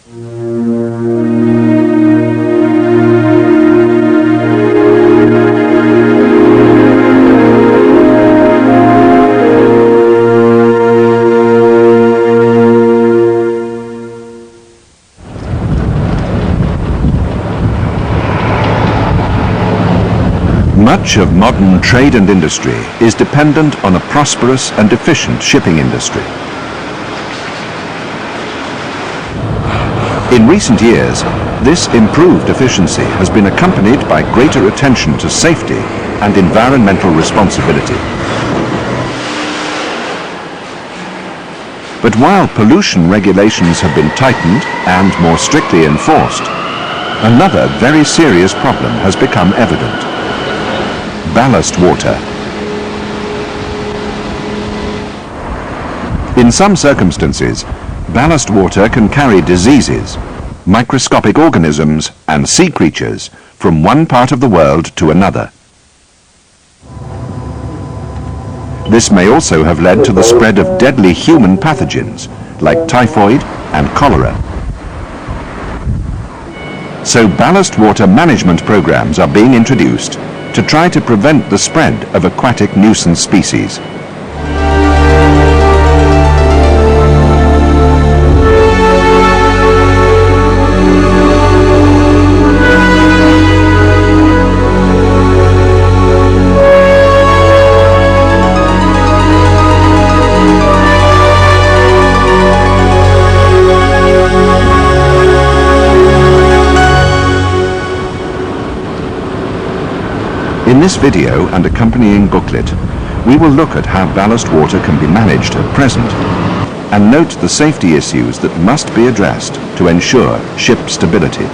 Much of modern trade and industry is dependent on a prosperous and efficient shipping industry. In recent years, this improved efficiency has been accompanied by greater attention to safety and environmental responsibility. But while pollution regulations have been tightened and more strictly enforced, another very serious problem has become evident: ballast water. In some circumstances, ballast water can carry diseases, microscopic organisms and sea creatures from one part of the world to another. This may also have led to the spread of deadly human pathogens like typhoid and cholera. So ballast water management programs are being introduced to try to prevent the spread of aquatic nuisance species. In this video and accompanying booklet, we will look at how ballast water can be managed at present and note the safety issues that must be addressed to ensure ship stability.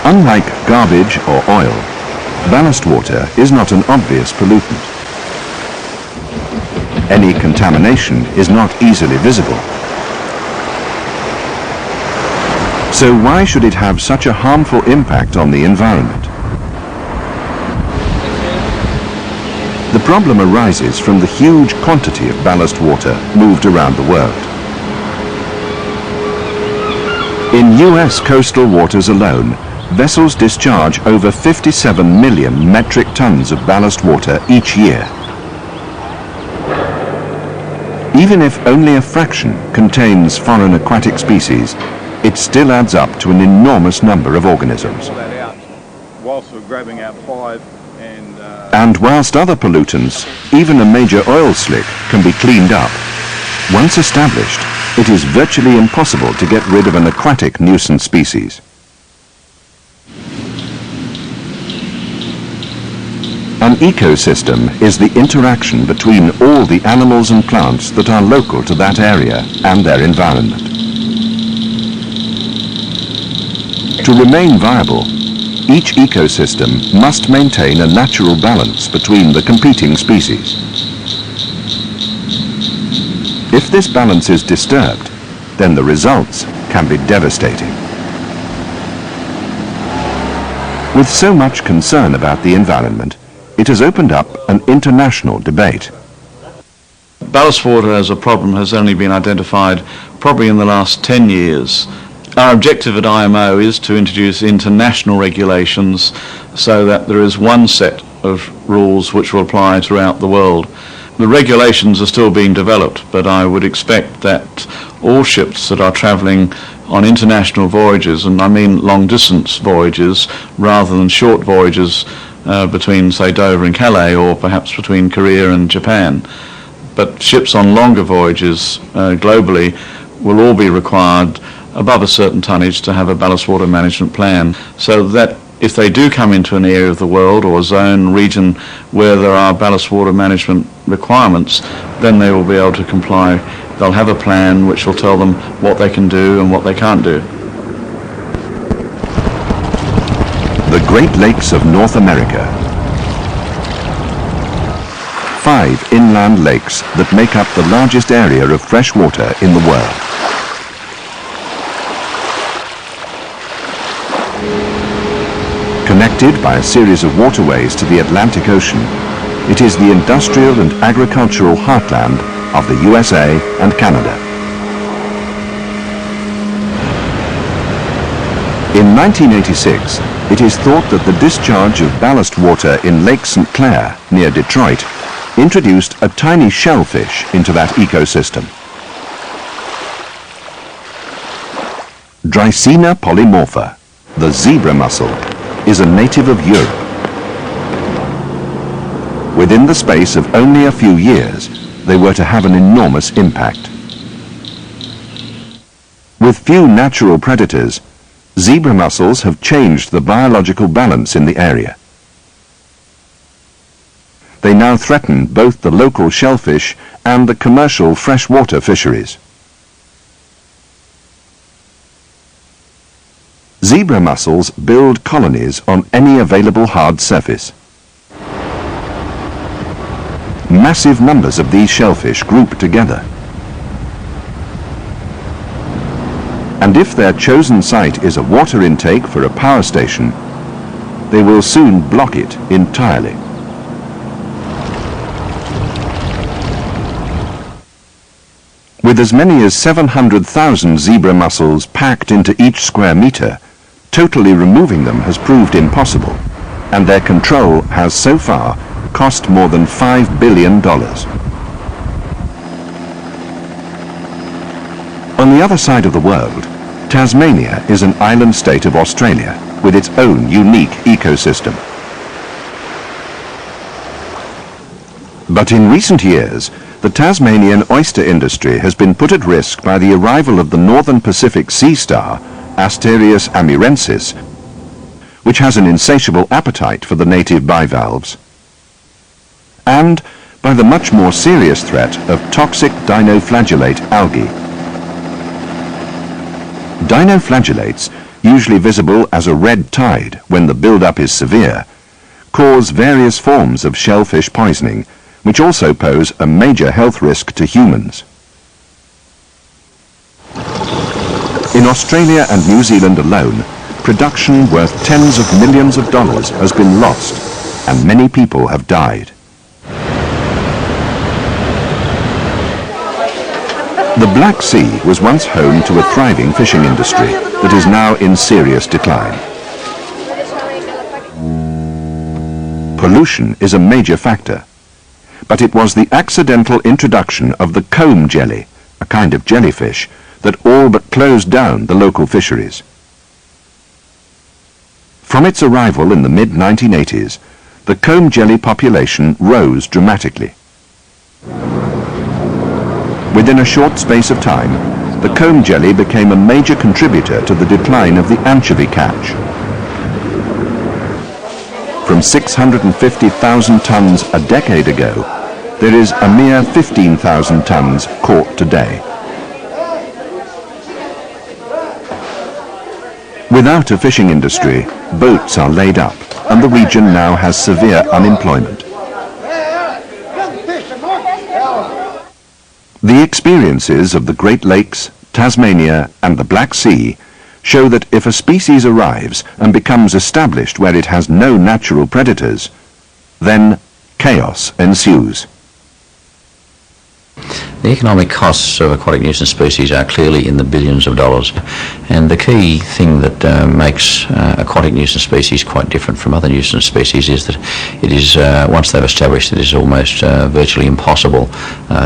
Unlike garbage or oil, ballast water is not an obvious pollutant. Any contamination is not easily visible. So why should it have such a harmful impact on the environment? The problem arises from the huge quantity of ballast water moved around the world. In US coastal waters alone, vessels discharge over 57 million metric tons of ballast water each year. Even if only a fraction contains foreign aquatic species, it still adds up to an enormous number of organisms. And whilst other pollutants, even a major oil slick, can be cleaned up, once established, it is virtually impossible to get rid of an aquatic nuisance species. An ecosystem is the interaction between all the animals and plants that are local to that area and their environment. To remain viable, each ecosystem must maintain a natural balance between the competing species. If this balance is disturbed, then the results can be devastating. With so much concern about the environment, it has opened up an international debate. Ballast water as a problem has only been identified probably in the last 10 years. Our objective at IMO is to introduce international regulations so that there is one set of rules which will apply throughout the world. The regulations are still being developed, but I would expect that all ships that are travelling on international voyages, and I mean long-distance voyages rather than short voyages between, say, Dover and Calais, or perhaps between Korea and Japan, but ships on longer voyages globally will all be required above a certain tonnage to have a ballast water management plan, so that if they do come into an area of the world or a zone, region where there are ballast water management requirements, then they will be able to comply. They'll have a plan which will tell them what they can do and what they can't do. The Great Lakes of North America. 5 inland lakes that make up the largest area of fresh water in the world. Connected by a series of waterways to the Atlantic Ocean, it is the industrial and agricultural heartland of the USA and Canada. In 1986, it is thought that the discharge of ballast water in Lake St. Clair, near Detroit, introduced a tiny shellfish into that ecosystem. Dreissena polymorpha, the zebra mussel, is a native of Europe. Within the space of only a few years, they were to have an enormous impact. With few natural predators, zebra mussels have changed the biological balance in the area. They now threaten both the local shellfish and the commercial freshwater fisheries. Zebra mussels build colonies on any available hard surface. Massive numbers of these shellfish group together. And if their chosen site is a water intake for a power station, they will soon block it entirely. With as many as 700,000 zebra mussels packed into each square metre, totally removing them has proved impossible, and their control has so far cost more than $5 billion. On the other side of the world, Tasmania is an island state of Australia with its own unique ecosystem. But in recent years, the Tasmanian oyster industry has been put at risk by the arrival of the northern Pacific sea star, Asterias amirensis, which has an insatiable appetite for the native bivalves, and by the much more serious threat of toxic dinoflagellate algae. Dinoflagellates, usually visible as a red tide when the build-up is severe, cause various forms of shellfish poisoning, which also pose a major health risk to humans. In Australia and New Zealand alone, production worth tens of millions of dollars has been lost, and many people have died. The Black Sea was once home to a thriving fishing industry that is now in serious decline. Pollution is a major factor, but it was the accidental introduction of the comb jelly, a kind of jellyfish, that all but closed down the local fisheries. From its arrival in the mid-1980s, the comb jelly population rose dramatically. Within a short space of time, the comb jelly became a major contributor to the decline of the anchovy catch. From 650,000 tons a decade ago, there is a mere 15,000 tons caught today. Without a fishing industry, boats are laid up, and the region now has severe unemployment. The experiences of the Great Lakes, Tasmania, and the Black Sea show that if a species arrives and becomes established where it has no natural predators, then chaos ensues. The economic costs of aquatic nuisance species are clearly in the billions of dollars, and the key thing that makes aquatic nuisance species quite different from other nuisance species is that it is, once they've established, it is almost virtually impossible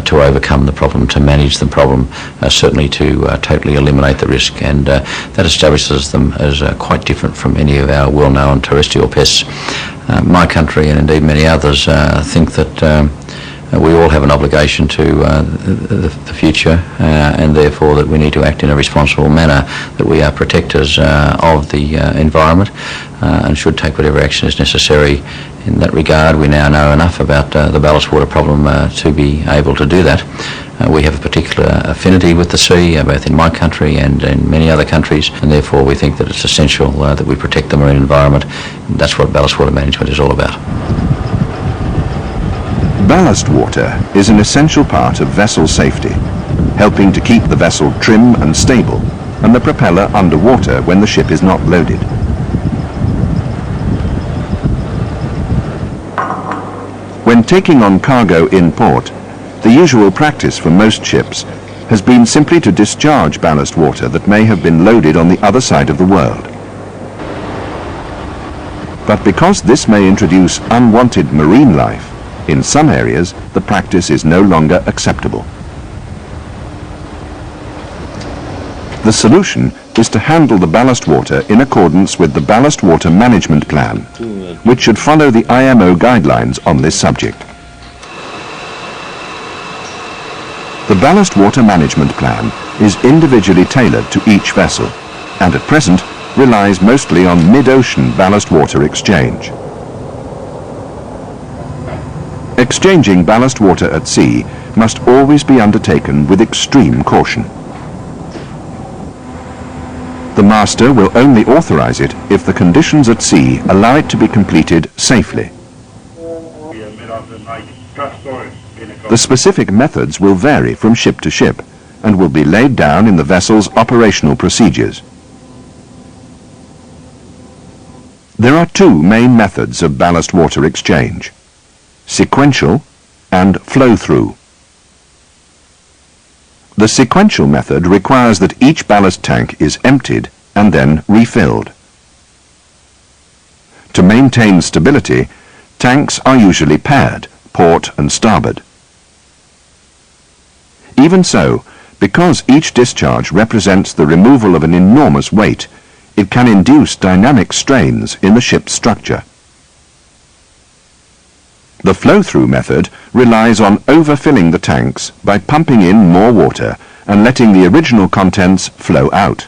to overcome the problem, to manage the problem, certainly to totally eliminate the risk, and that establishes them as quite different from any of our well-known terrestrial pests. My country, and indeed many others, think that we all have an obligation to the future, and therefore that we need to act in a responsible manner, that we are protectors of the environment and should take whatever action is necessary in that regard. We now know enough about the ballast water problem to be able to do that. We have a particular affinity with the sea, both in my country and in many other countries, and therefore we think that it's essential that we protect the marine environment. That's what ballast water management is all about. Ballast water is an essential part of vessel safety, helping to keep the vessel trim and stable and the propeller underwater when the ship is not loaded. When taking on cargo in port, the usual practice for most ships has been simply to discharge ballast water that may have been loaded on the other side of the world. But because this may introduce unwanted marine life, in some areas the practice is no longer acceptable. The solution is to handle the ballast water in accordance with the Ballast Water Management Plan, which should follow the IMO guidelines on this subject. The Ballast Water Management Plan is individually tailored to each vessel, and at present relies mostly on mid-ocean ballast water exchange. Exchanging ballast water at sea must always be undertaken with extreme caution. The master will only authorize it if the conditions at sea allow it to be completed safely. The specific methods will vary from ship to ship and will be laid down in the vessel's operational procedures. There are two main methods of ballast water exchange: sequential and flow-through. The sequential method requires that each ballast tank is emptied and then refilled. To maintain stability, tanks are usually paired, port and starboard. Even so, because each discharge represents the removal of an enormous weight, it can induce dynamic strains in the ship's structure. The flow-through method relies on overfilling the tanks by pumping in more water and letting the original contents flow out.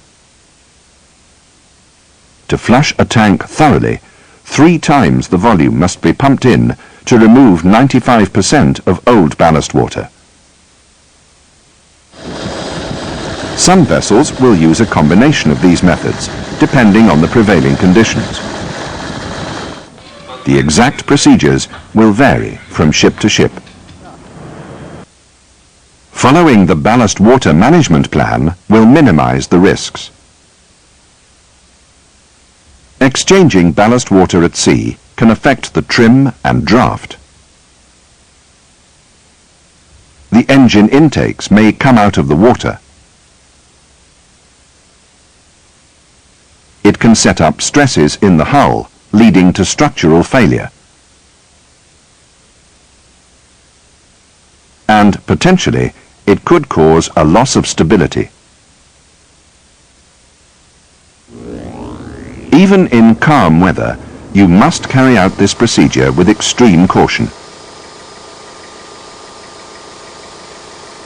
To flush a tank thoroughly, 3 times the volume must be pumped in to remove 95% of old ballast water. Some vessels will use a combination of these methods, depending on the prevailing conditions. The exact procedures will vary from ship to ship. Following the Ballast Water Management Plan will minimize the risks. Exchanging ballast water at sea can affect the trim and draft. The engine intakes may come out of the water. It can set up stresses in the hull, leading to structural failure. And potentially, it could cause a loss of stability. Even in calm weather, you must carry out this procedure with extreme caution.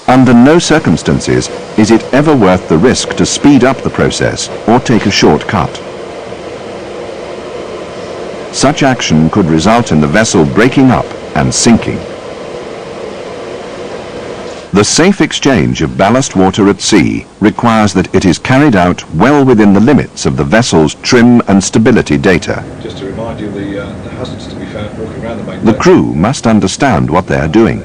Under no circumstances is it ever worth the risk to speed up the process or take a shortcut. Such action could result in the vessel breaking up and sinking. The safe exchange of ballast water at sea requires that it is carried out well within the limits of the vessel's trim and stability data. Just to remind you, the hazards to be found walking around the main The deck. crew must understand what they are doing.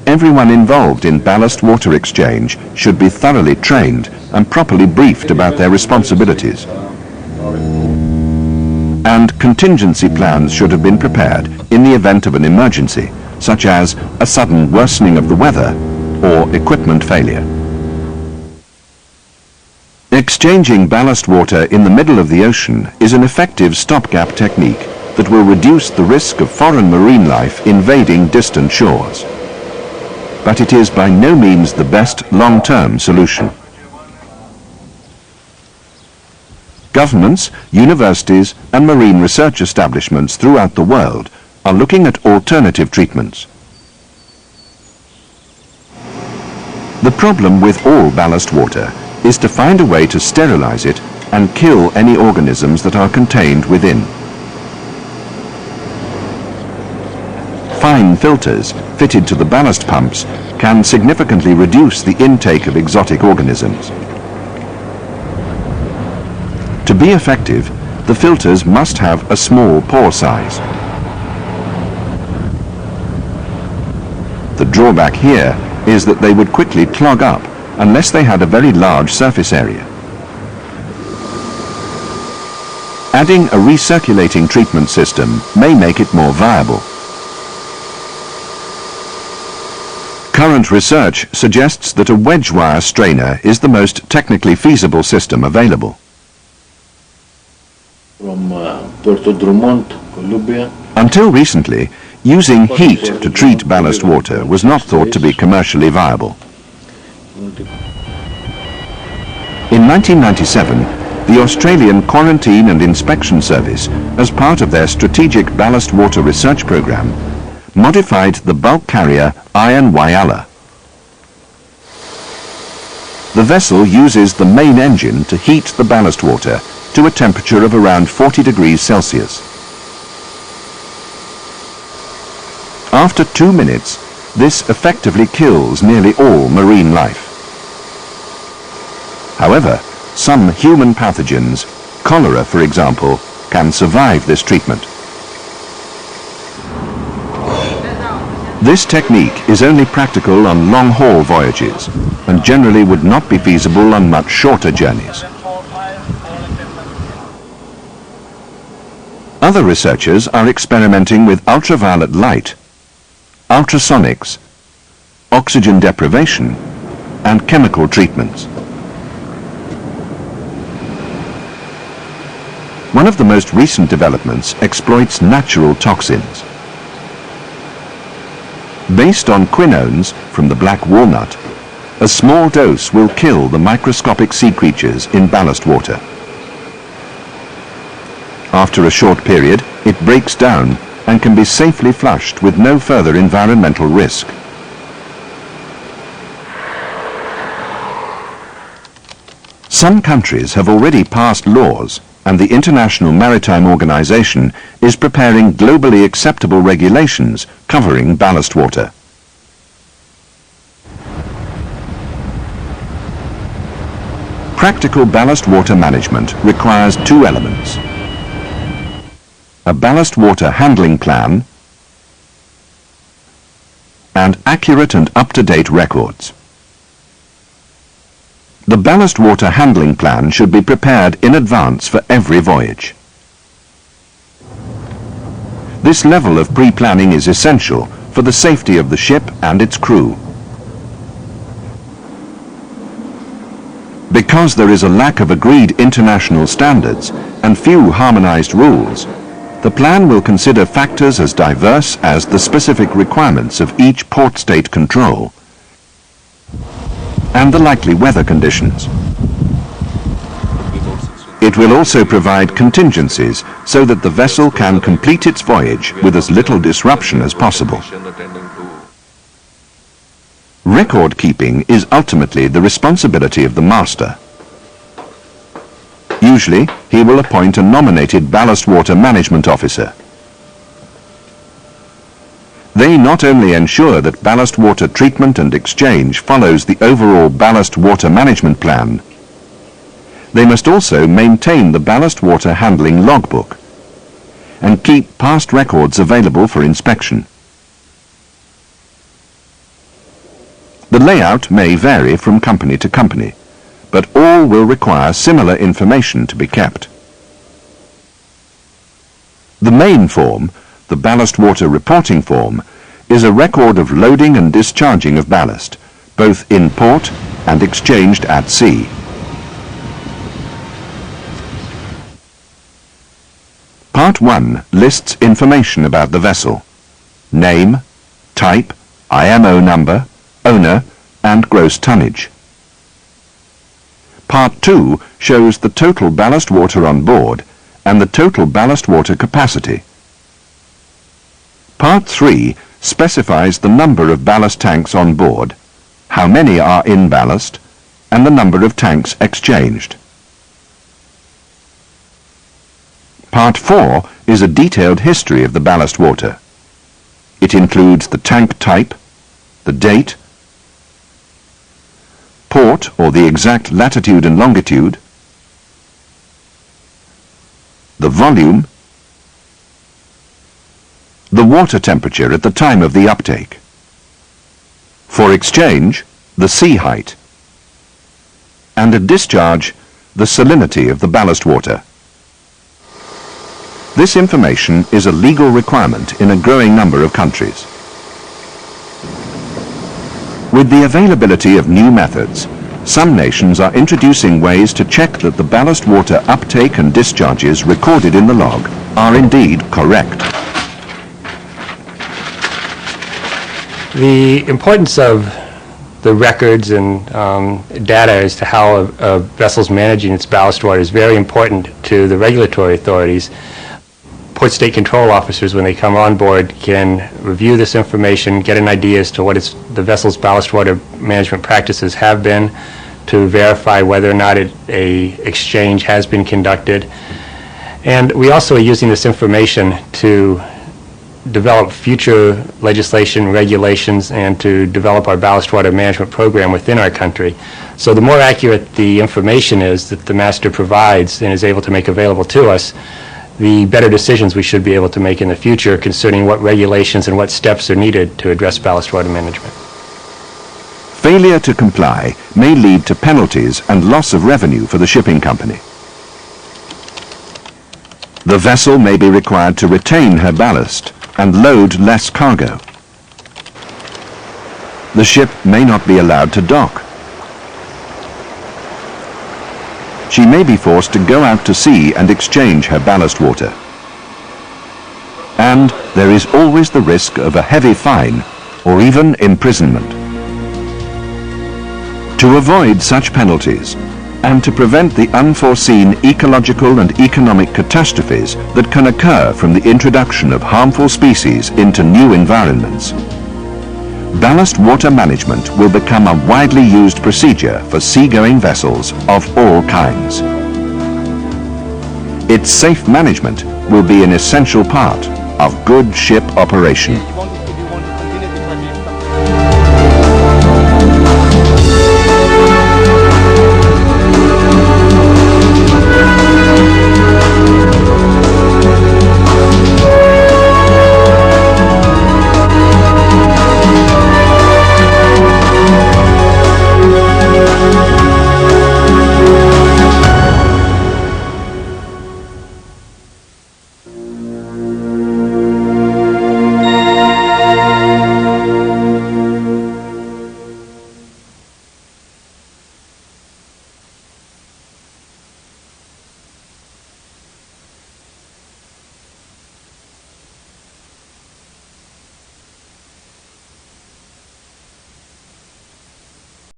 Everyone involved in ballast water exchange should be thoroughly trained and properly briefed about their responsibilities. And contingency plans should have been prepared in the event of an emergency, such as a sudden worsening of the weather or equipment failure. Exchanging ballast water in the middle of the ocean is an effective stopgap technique that will reduce the risk of foreign marine life invading distant shores. But it is by no means the best long-term solution. Governments, universities and marine research establishments throughout the world are looking at alternative treatments. The problem with all ballast water is to find a way to sterilize it and kill any organisms that are contained within. Fine filters fitted to the ballast pumps can significantly reduce the intake of exotic organisms. To be effective, the filters must have a small pore size. The drawback here is that they would quickly clog up unless they had a very large surface area. Adding a recirculating treatment system may make it more viable. Current research suggests that a wedge wire strainer is the most technically feasible system available. From Puerto Drummond, Colombia. Until recently, using heat to treat ballast water was not thought to be commercially viable. In 1997, the Australian Quarantine and Inspection Service, as part of their strategic ballast water research program, modified the bulk carrier Iron Whyalla. The vessel uses the main engine to heat the ballast water to a temperature of around 40 degrees Celsius. After 2 minutes, this effectively kills nearly all marine life. However, some human pathogens, cholera for example, can survive this treatment. This technique is only practical on long-haul voyages and generally would not be feasible on much shorter journeys. Other researchers are experimenting with ultraviolet light, ultrasonics, oxygen deprivation, and chemical treatments. One of the most recent developments exploits natural toxins. Based on quinones from the black walnut, a small dose will kill the microscopic sea creatures in ballast water. After a short period, it breaks down and can be safely flushed with no further environmental risk. Some countries have already passed laws, and the International Maritime Organization is preparing globally acceptable regulations covering ballast water. Practical ballast water management requires 2 elements: a ballast water handling plan and accurate and up-to-date records. The ballast water handling plan should be prepared in advance for every voyage. This level of pre-planning is essential for the safety of the ship and its crew. Because there is a lack of agreed international standards and few harmonized rules, the plan will consider factors as diverse as the specific requirements of each port state control and the likely weather conditions. It will also provide contingencies so that the vessel can complete its voyage with as little disruption as possible. Record keeping is ultimately the responsibility of the master. Usually, he will appoint a nominated ballast water management officer. They not only ensure that ballast water treatment and exchange follows the overall ballast water management plan, they must also maintain the ballast water handling logbook and keep past records available for inspection. The layout may vary from company to company, but all will require similar information to be kept. The main form, the ballast water reporting form, is a record of loading and discharging of ballast, both in port and exchanged at sea. Part 1 lists information about the vessel: name, type, IMO number, owner, and gross tonnage. Part 2 shows the total ballast water on board and the total ballast water capacity. Part 3 specifies the number of ballast tanks on board, how many are in ballast, and the number of tanks exchanged. Part 4 is a detailed history of the ballast water. It includes the tank type, the date, port or the exact latitude and longitude, the volume, the water temperature at the time of the uptake. For exchange, the sea height, and at discharge, the salinity of the ballast water. This information is a legal requirement in a growing number of countries. With the availability of new methods, some nations are introducing ways to check that the ballast water uptake and discharges recorded in the log are indeed correct. The importance of the records and data as to how a vessel's managing its ballast water is very important to the regulatory authorities. Port State Control officers, when they come on board, can review this information, get an idea as to what the vessel's ballast water management practices have been, to verify whether or not a exchange has been conducted. And we also are using this information to develop future legislation, regulations, and to develop our ballast water management program within our country. So the more accurate the information is that the master provides and is able to make available to us, the better decisions we should be able to make in the future concerning what regulations and what steps are needed to address ballast water management. Failure to comply may lead to penalties and loss of revenue for the shipping company. The vessel may be required to retain her ballast and load less cargo. The ship may not be allowed to dock. She may be forced to go out to sea and exchange her ballast water. And there is always the risk of a heavy fine or even imprisonment. To avoid such penalties and to prevent the unforeseen ecological and economic catastrophes that can occur from the introduction of harmful species into new environments, ballast water management will become a widely used procedure for seagoing vessels of all kinds. Its safe management will be an essential part of good ship operation.